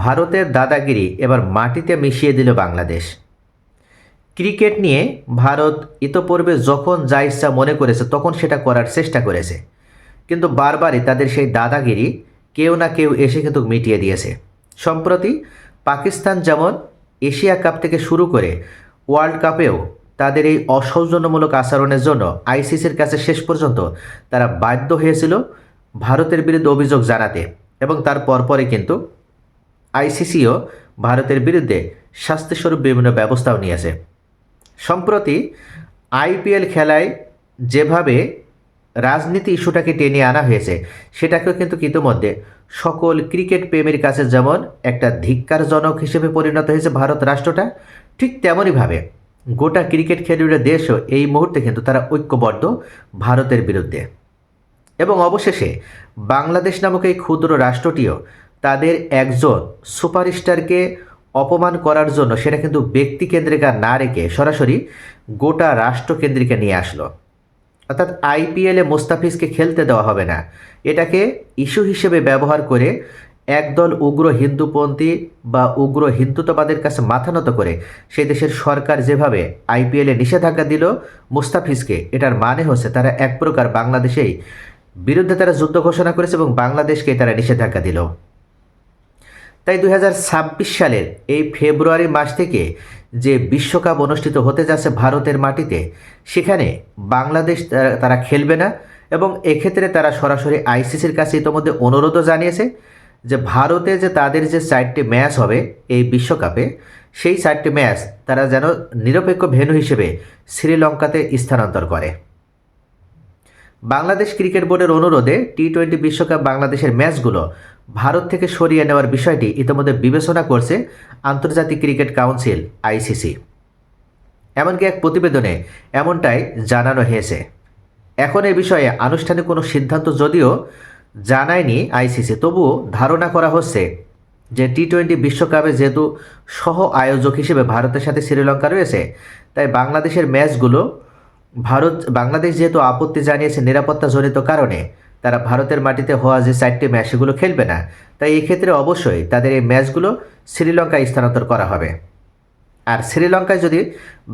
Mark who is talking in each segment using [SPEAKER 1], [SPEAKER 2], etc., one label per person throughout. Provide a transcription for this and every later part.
[SPEAKER 1] ভারতের দাদাগিরি এবার মাটিতে মিশিয়ে দিল বাংলাদেশ। ক্রিকেট নিয়ে ভারত ইতোপূর্বে যখন যা ইচ্ছা মনে করেছে তখন সেটা করার চেষ্টা করেছে, কিন্তু বারবারই তাদের সেই দাদাগিরি কেউ না কেউ এসে কিন্তু মিটিয়ে দিয়েছে। সম্প্রতি পাকিস্তান যেমন এশিয়া কাপ থেকে শুরু করে ওয়ার্ল্ড কাপেও তাদের এই অসৌজন্যমূলক আচরণের জন্য আইসিসির কাছে শেষ পর্যন্ত তারা বাধ্য হয়েছিল ভারতের বিরুদ্ধে অভিযোগ জানাতে, এবং তার পরপরই কিন্তু আইসিসিও ভারতের বিরুদ্ধে শাস্তিস্বরূপ বিভিন্ন ব্যবস্থাও নিয়েছে। সম্প্রতি আইপিএল খেলায় যেভাবে রাজনীতি ইস্যুটাকে টেনে আনা হয়েছে সেটাকেও কিন্তু ইতিমধ্যে সকল ক্রিকেট প্রেমীর কাছে যেমন একটা ধিক্কারজনক হিসেবে পরিণত হয়েছে ভারত রাষ্ট্রটা, ঠিক তেমনইভাবে গোটা ক্রিকেট খেলুড়ে দেশও এই মুহূর্তে কিন্তু তারা ঐক্যবদ্ধ ভারতের বিরুদ্ধে। এবং অবশেষে বাংলাদেশ নামক এই ক্ষুদ্র রাষ্ট্রটিও তাদের একজন সুপারস্টারকে অপমান করার জন্য সেটা কিন্তু ব্যক্তিকেন্দ্রিক আর না রেখে সরাসরি গোটা রাষ্ট্রকেন্দ্রিকে নিয়ে আসলো। অর্থাৎ আইপিএলে মোস্তাফিজকে খেলতে দেওয়া হবে না, এটাকে ইস্যু হিসেবে ব্যবহার করে একদল উগ্র হিন্দুপন্থী বা উগ্র হিন্দুত্ববাদের কাছে মাথা নত করে সেই দেশের সরকার যেভাবে আইপিএলে নিষেধাজ্ঞা দিল মুস্তাফিজকে, এটার মানে হচ্ছে তারা এক প্রকার বাংলাদেশেই বিরুদ্ধে তারা যুদ্ধ ঘোষণা করেছে এবং বাংলাদেশকে তারা নিষেধাজ্ঞা দিল। তাই 2026 সালের এই ফেব্রুয়ারি মাস থেকে যে বিশ্বকাপ অনুষ্ঠিত হতে যাচ্ছে ভারতের মাটিতে, সেখানে বাংলাদেশ তারা খেলবে না, এবং এক্ষেত্রে তারা সরাসরি আইসিসির কাছে ইতিমধ্যে অনুরোধও জানিয়েছে যে ভারতে যে তাদের যে 4টি ম্যাচ হবে এই বিশ্বকাপে, সেই 4টি ম্যাচ তারা যেন নিরপেক্ষ ভেন্যু হিসেবে শ্রীলঙ্কাতে স্থানান্তর করে। বাংলাদেশ ক্রিকেট বোর্ডের অনুরোধে টি-20 বিশ্বকাপ বাংলাদেশের ম্যাচগুলো ভারত থেকে সরিয়ে নেওয়ার বিষয়টি ইতিমধ্যে বিবেচনা করছে আন্তর্জাতিক ক্রিকেট কাউন্সিল আইসিসি। এমনকি এক প্রতিবেদনে এমনটাই জানানো হয়েছে। এখন এই বিষয়ে আনুষ্ঠানিক কোনো সিদ্ধান্ত যদিও জানায়নি আইসিসি, তবুও ধারণা করা হচ্ছে যে টি-20 বিশ্বকাপে যেহেতু সহ আয়োজক হিসেবে ভারতের সাথে শ্রীলঙ্কা রয়েছে, তাই বাংলাদেশের ম্যাচগুলো বাংলাদেশ যেহেতু আপত্তি জানিয়েছে নিরাপত্তাজনিত কারণে তারা ভারতের মাটিতে হওয়া যে 4টি ম্যাচ সেগুলো খেলবে না, তাই এই ক্ষেত্রে অবশ্যই তাদের এই ম্যাচগুলো শ্রীলঙ্কায় স্থানান্তর করা হবে। আর শ্রীলঙ্কায় যদি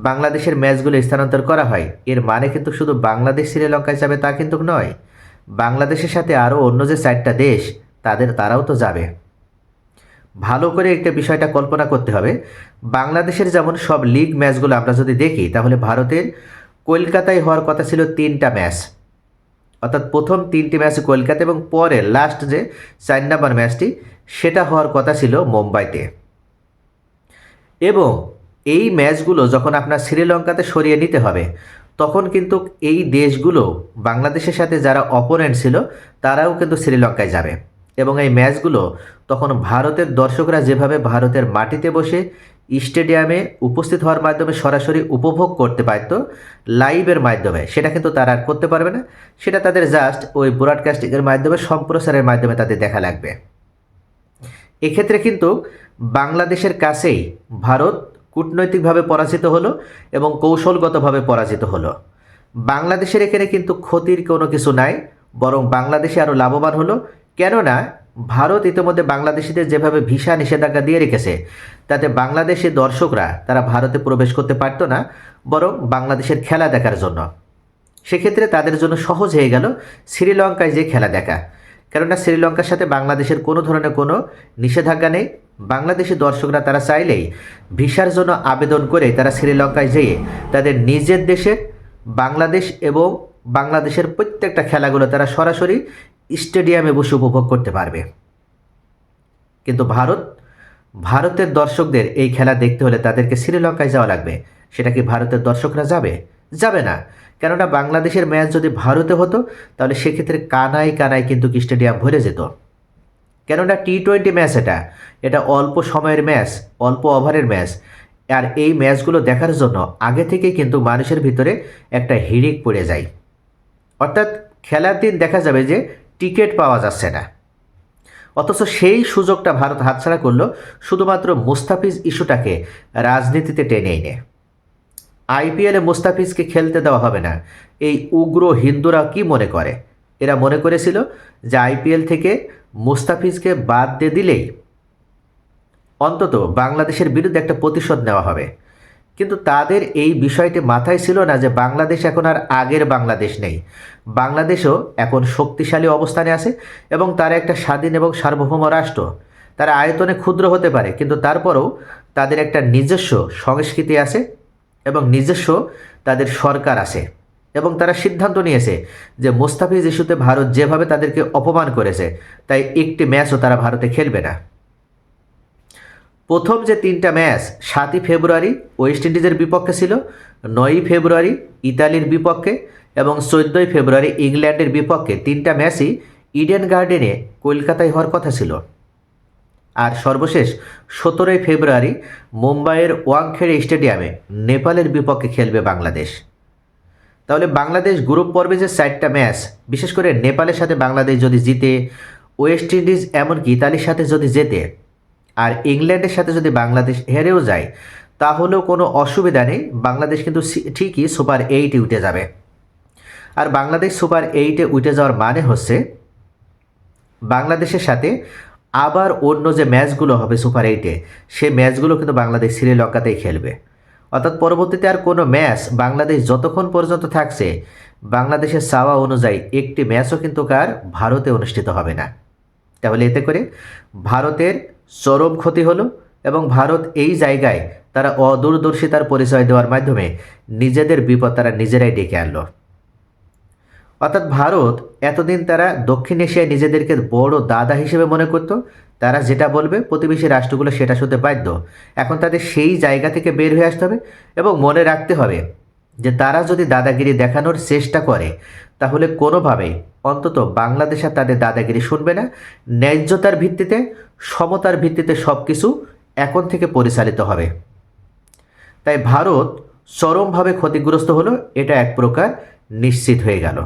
[SPEAKER 1] বাংলাদেশের ম্যাচগুলো স্থানান্তর করা হয়, এর মানে কিন্তু শুধু বাংলাদেশ শ্রীলঙ্কায় যাবে তা কিন্তু নয়, বাংলাদেশের সাথে আরও অন্য যে 4টা দেশ তারাও তো যাবে। ভালো করে একটা বিষয়টা কল্পনা করতে হবে, বাংলাদেশের যেমন সব লিগ ম্যাচগুলো আমরা যদি দেখি, তাহলে ভারতের কলকাতায় হওয়ার কথা ছিল 3টা ম্যাচ, অর্থাৎ প্রথম 3টি ম্যাচ কলকাতা এবং পরে লাস্ট যে 4 নম্বর ম্যাচটি সেটা হওয়ার কথা ছিল মুম্বাইতে। এবং এই ম্যাচগুলো যখন আপনার শ্রীলঙ্কাতে সরিয়ে নিতে হবে, তখন কিন্তু এই দেশগুলো বাংলাদেশের সাথে যারা অপোনেন্ট ছিল তারাও কিন্তু শ্রীলঙ্কায় যাবে, এবং এই ম্যাচগুলো তখন ভারতের দর্শকরা যেভাবে ভারতের মাটিতে বসে স্টেডিয়ামে উপস্থিত হওয়ার মাধ্যমে সরাসরি উপভোগ করতে পারত লাইভের মাধ্যমে, সেটা কিন্তু তারা আর করতে পারবে না। সেটা তাদের জাস্ট ওই ব্রডকাস্টিংয়ের মাধ্যমে, সম্প্রচারের মাধ্যমে তাদের দেখা লাগবে। এক্ষেত্রে কিন্তু বাংলাদেশের কাছেই ভারত কূটনৈতিকভাবে পরাজিত হলো এবং কৌশলগতভাবে পরাজিত হলো। বাংলাদেশের এখানে কিন্তু ক্ষতির কোনো কিছু নাই, বরং বাংলাদেশে আরও লাভবান হলো। কেননা ভারত ইতিমধ্যে বাংলাদেশিদের যেভাবে ভিসা নিষেধাজ্ঞা দিয়ে রেখেছে, তাতে বাংলাদেশের দর্শকরা তারা ভারতে প্রবেশ করতে পারত না, বরং বাংলাদেশের খেলা দেখার জন্য। সেক্ষেত্রে তাদের জন্য সহজ হয়ে গেল শ্রীলঙ্কায় যে খেলা দেখা, কেননা শ্রীলঙ্কার সাথে বাংলাদেশের কোনো ধরনের কোনো নিষেধাজ্ঞা নেই। বাংলাদেশি দর্শকরা তারা চাইলেই ভিসার জন্য আবেদন করে তারা শ্রীলঙ্কায় যেয়ে তাদের নিজের দেশের বাংলাদেশ এবং বাংলাদেশের প্রত্যেকটা খেলাগুলো তারা সরাসরি স্টেডিয়ামে বসে উপভোগ করতে পারবে। কিন্তু ভারতের দর্শকদের এই খেলা দেখতে হলে তাদেরকে শ্রীলঙ্কায় যাওয়া লাগবে। সেটা কি ভারতের দর্শকরা যাবে না, কেননা বাংলাদেশের ম্যাচ যদি ভারতে হতো তাহলে সেক্ষেত্রে কানায় কানায় কিন্তু স্টেডিয়াম ভরে যেত। কেননা টি-20 ম্যাচ এটা অল্প সময়ের ম্যাচ, অল্প ওভারের ম্যাচ, আর এই ম্যাচগুলো দেখার জন্য আগে থেকেই কিন্তু মানুষের ভিতরে একটা হিড়িক পড়ে যায়। অর্থাৎ খেলার দিন দেখা যাবে যে টিকিট পাওয়া যাচ্ছে না, অথচ সেই সুযোগটা ভারত হাতছাড়া করলো শুধুমাত্র মুস্তাফিজ ইস্যুটাকে রাজনীতিতে টেনে এনে। আইপিএলে মুস্তাফিজকে খেলতে দেওয়া হবে না, এই উগ্র হিন্দুরা কি মনে করে? এরা মনে করেছিল যে আইপিএল থেকে মুস্তাফিজকে বাদ দিয়ে দিলেই অন্তত বাংলাদেশের বিরুদ্ধে একটা প্রতিশোধ নেওয়া হবে। কিন্তু তাদের এই বিষয়টি মাথায় ছিল না যে বাংলাদেশ এখন আর আগের বাংলাদেশ নেই। বাংলাদেশও এখন শক্তিশালী অবস্থানে আছে এবং তারা একটা স্বাধীন এবং সার্বভৌম রাষ্ট্র। তারা আয়তনে ক্ষুদ্র হতে পারে, কিন্তু তারপরেও তাদের একটা নিজস্ব সংস্কৃতি আছে এবং নিজস্ব তাদের সরকার আছে। এবং তারা সিদ্ধান্ত নিয়েছে যে মোস্তাফিজ ইস্যুতে ভারত যেভাবে তাদেরকে অপমান করেছে, তাই একটি ম্যাচও তারা ভারতে খেলবে না। প্রথম যে 3টা ম্যাচ 7ই ফেব্রুয়ারি ওয়েস্ট ইন্ডিজের বিপক্ষে ছিল, 9ই ফেব্রুয়ারি ইতালির বিপক্ষে এবং 14ই ফেব্রুয়ারি ইংল্যান্ডের বিপক্ষে 3টা ম্যাচই ইডেন গার্ডেনে কলকাতায় হওয়ার কথা ছিল। আর সর্বশেষ 17ই ফেব্রুয়ারি মুম্বাইয়ের ওয়াংখেড়ে স্টেডিয়ামে নেপালের বিপক্ষে খেলবে বাংলাদেশ। তাহলে বাংলাদেশ গ্রুপ পর্বে যে 4টা ম্যাচ, বিশেষ করে নেপালের সাথে বাংলাদেশ যদি জিতে, ওয়েস্ট ইন্ডিজ এমনকি ইতালির সাথে যদি জেতে, আর ইংল্যান্ডের সাথে যদি বাংলাদেশ হেরেও যায়, তাহলেও কোনো অসুবিধা নেই। বাংলাদেশ কিন্তু ঠিকই সুপার 8-এ উঠে যাবে। আর বাংলাদেশ সুপার 8-এ উঠে যাওয়ার মানে হচ্ছে বাংলাদেশের সাথে আবার অন্য যে ম্যাচগুলো হবে সুপার 8-এ, সে ম্যাচগুলো কিন্তু বাংলাদেশ শ্রীলঙ্কাতেই খেলবে। অর্থাৎ পরবর্তীতে আর কোনো ম্যাচ বাংলাদেশ যতক্ষণ পর্যন্ত থাকছে, বাংলাদেশের চাওয়া অনুযায়ী একটি ম্যাচও কিন্তু কার ভারতে অনুষ্ঠিত হবে না। তাহলে এতে করে ভারতের চরম ক্ষতি হলো এবং ভারত এই জায়গায় তারা অদূরদর্শিতার পরিচয় দেওয়ার মাধ্যমে নিজেদের বিপদ তারা নিজেরাই ডেকে আনলো। অর্থাৎ ভারত এতদিন তারা দক্ষিণ এশিয়ায় নিজেদেরকে বড় দাদা হিসেবে মনে করত। তারা যেটা বলবে প্রতিবেশী রাষ্ট্রগুলো সেটা শুনতে বাধ্য। এখন তাদের সেই জায়গা থেকে বের হয়ে আসতে হবে এবং মনে রাখতে হবে যে তারা যদি দাদাগিরি দেখানোর চেষ্টা করে, তাহলে কোনোভাবেই অন্তত বাংলাদেশ আর তাদের দাদাগিরি শুনবে না। ন্যায্যতার ভিত্তিতে, সমতার ভিত্তিতে সব কিছু এখন থেকে পরিচালিত হবে। তাই ভারত চরমভাবে ক্ষতিগ্রস্ত হলো, এটা এক প্রকার নিশ্চিত হয়ে গেল।